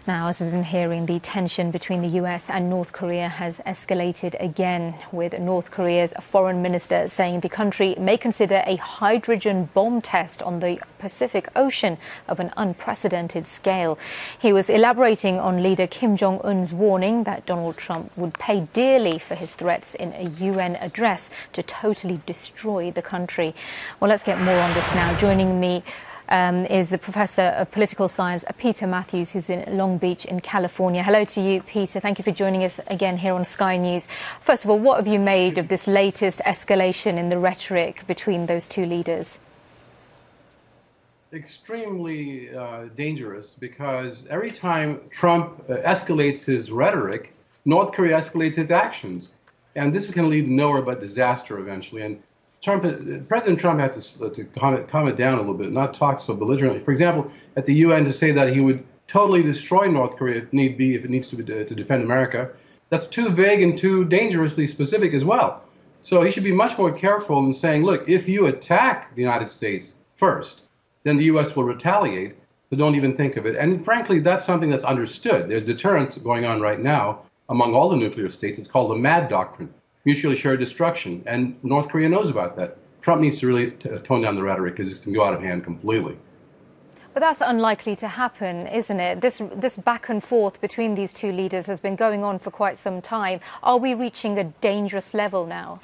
Now, as we've been hearing, the tension between the US and North Korea has escalated again, with North Korea's foreign minister saying the country may consider a hydrogen bomb test on the Pacific Ocean of an unprecedented scale. He was elaborating on leader Kim Jong-un's warning that Donald Trump would pay dearly for his threats in a UN address to totally destroy the country. Well, let's get more on this now. Joining me is the Professor of Political Science, Peter Mathews, who's in Long Beach in California. Hello to you, Peter. Thank you for joining us again here on Sky News. First of all, what have you made of this latest escalation in the rhetoric between those two leaders? Extremely dangerous, because every time Trump escalates his rhetoric, North Korea escalates its actions. And this is going to lead nowhere but disaster eventually. And President Trump has to calm it down a little bit, not talk so belligerently. For example, at the UN, to say that he would totally destroy North Korea if need be, if it needs to be to defend America, that's too vague and too dangerously specific as well. So he should be much more careful in saying, look, if you attack the United States first, then the U.S. will retaliate, but don't even think of it. And frankly, that's something that's understood. There's deterrence going on right now among all the nuclear states. It's called the MAD doctrine. Mutually assured destruction, and North Korea knows about that. Trump needs to really tone down the rhetoric, because it can go out of hand completely. But that's unlikely to happen, isn't it? This back and forth between these two leaders has been going on for quite some time. Are we reaching a dangerous level now?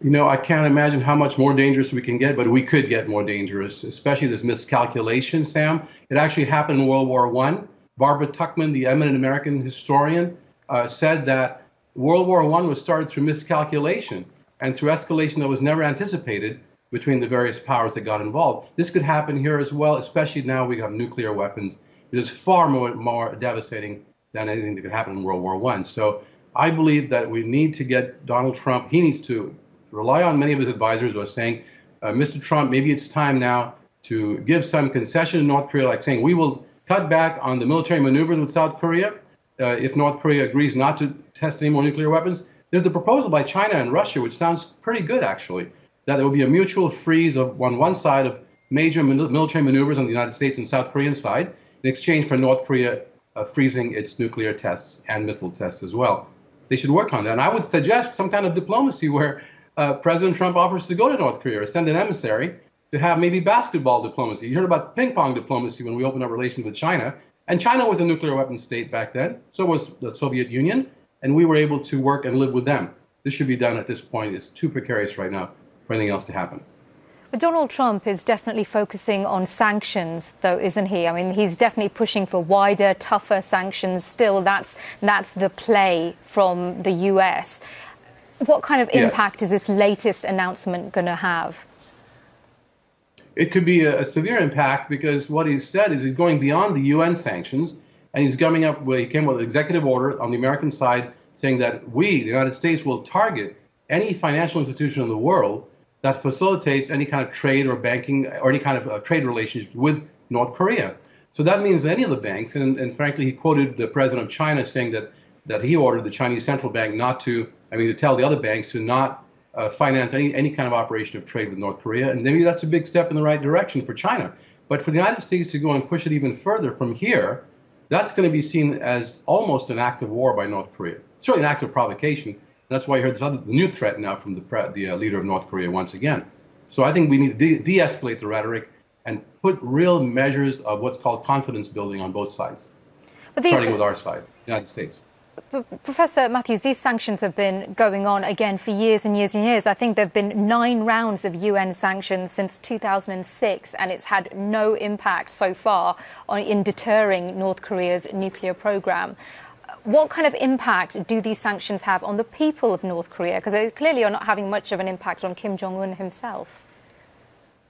You know, I can't imagine how much more dangerous we can get, but we could get more dangerous, especially this miscalculation, Sam. It actually happened in World War I. Barbara Tuchman, the eminent American historian, said that World War I was started through miscalculation and through escalation that was never anticipated between the various powers that got involved. This could happen here as well, especially now we have nuclear weapons. It is far more devastating than anything that could happen in World War I. So I believe that we need to get Donald Trump, he needs to rely on many of his advisors who are saying, Mr. Trump, maybe it's time now to give some concession to North Korea, like saying we will cut back on the military maneuvers with South Korea if North Korea agrees not to test any more nuclear weapons. There's the proposal by China and Russia, which sounds pretty good, actually, that there will be a mutual freeze on one side of major military maneuvers on the United States and South Korean side in exchange for North Korea freezing its nuclear tests and missile tests as well. They should work on that. And I would suggest some kind of diplomacy where President Trump offers to go to North Korea or send an emissary to have maybe basketball diplomacy. You heard about ping pong diplomacy when we opened up relations with China. And China was a nuclear weapons state back then. So was the Soviet Union. And we were able to work and live with them. This should be done at this point. It's too precarious right now for anything else to happen. But Donald Trump is definitely focusing on sanctions, though, isn't he? I mean, he's definitely pushing for wider, tougher sanctions. Still, that's the play from the US. What kind of impact is this latest announcement going to have? It could be a severe impact, because what he's said is he's going beyond the UN sanctions, and he's coming up with, he came with an executive order on the American side saying that we, the United States, will target any financial institution in the world that facilitates any kind of trade or banking or any kind of trade relationship with North Korea. So that means any of the banks, and frankly, he quoted the president of China saying that he ordered the Chinese central bank to tell the other banks to not finance any kind of operation of trade with North Korea. And maybe that's a big step in the right direction for China. But for the United States to go and push it even further from here, that's going to be seen as almost an act of war by North Korea. Certainly an act of provocation. That's why you heard the new threat now from the leader of North Korea once again. So I think we need to de-escalate the rhetoric and put real measures of what's called confidence building on both sides, starting with our side, the United States. Professor Mathews, these sanctions have been going on again for years and years and years. I think there have been 9 rounds of UN sanctions since 2006, and it's had no impact so far in deterring North Korea's nuclear program. What kind of impact do these sanctions have on the people of North Korea? Because they clearly are not having much of an impact on Kim Jong-un himself.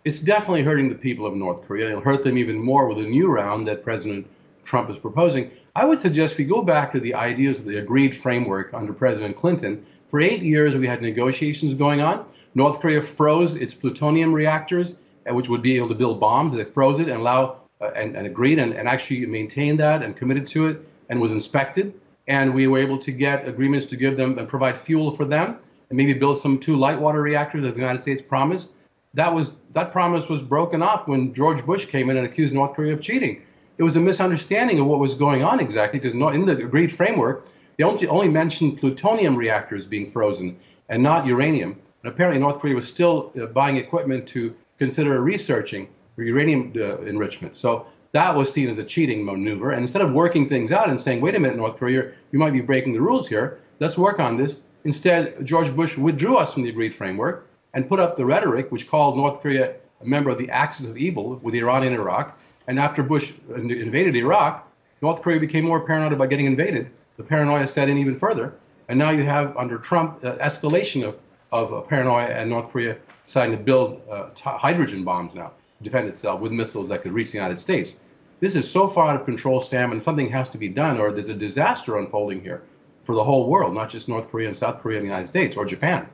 It's definitely hurting the people of North Korea. It'll hurt them even more with a new round that President Trump is proposing. I would suggest we go back to the ideas of the agreed framework under President Clinton. For 8 years, we had negotiations going on. North Korea froze its plutonium reactors, which would be able to build bombs. They froze it and agreed and actually maintained that and committed to it and was inspected. And we were able to get agreements to give them and provide fuel for them and maybe build some 2 light water reactors as the United States promised. That promise was broken off when George Bush came in and accused North Korea of cheating. it was a misunderstanding of what was going on exactly, because in the agreed framework, they only mentioned plutonium reactors being frozen and not uranium. And apparently North Korea was still buying equipment to consider researching uranium enrichment. So that was seen as a cheating maneuver. And instead of working things out and saying, wait a minute, North Korea, you might be breaking the rules here, let's work on this. Instead, George Bush withdrew us from the agreed framework and put up the rhetoric which called North Korea a member of the axis of evil with Iran and Iraq. And after Bush invaded Iraq, North Korea became more paranoid about getting invaded. The paranoia set in even further. And now you have, under Trump, escalation of paranoia, and North Korea deciding to build hydrogen bombs now to defend itself with missiles that could reach the United States. This is so far out of control, Sam, and something has to be done, or there's a disaster unfolding here for the whole world, not just North Korea and South Korea and the United States or Japan.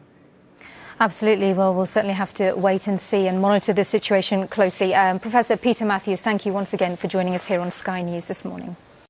Absolutely. Well, we'll certainly have to wait and see and monitor this situation closely. Professor Peter Mathews, thank you once again for joining us here on Sky News this morning.